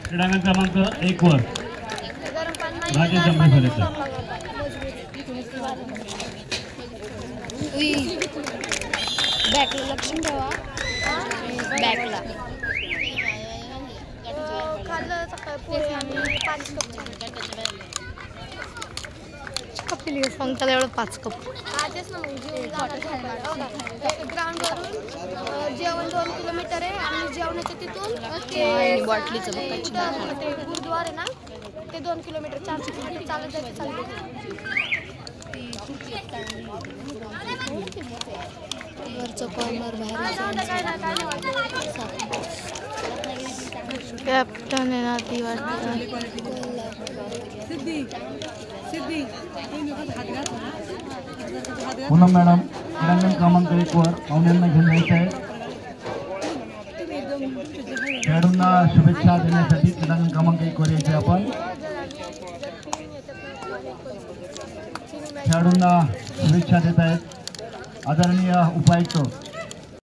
क्रीडांगण क्रमांक 1 वर राजेश आंबेसोलेकर बॅकला लक्ष ठेवा बॅकला खाल्लं सकाळी पोहे आम्ही 5 कप पिली संख्याला एवढं 5 कप आजच ना मग ग्राउंडवरून जेवण 2 किलोमीटर आहे आणि जेवणाच्या तिथून बॉटलीचं गुरुद्वार आहे ना ते 2 किलोमीटर 4 किलोमीटर चालत जायचं वरचं कॉर्नर बाहेर कॅप्टन आहे ना ती वाटतं पूनम मॅडम क्रीडांगण क्रमांक 1 वर पाहुण्यांना घेऊन यायचं आहे। खेळाडूंना शुभेच्छा देण्यासाठी क्रीडांगण क्रमांक 1 वर यायचे आपण। खेळाडूंना शुभेच्छा देत आहेत आदरणीय उपायुक्त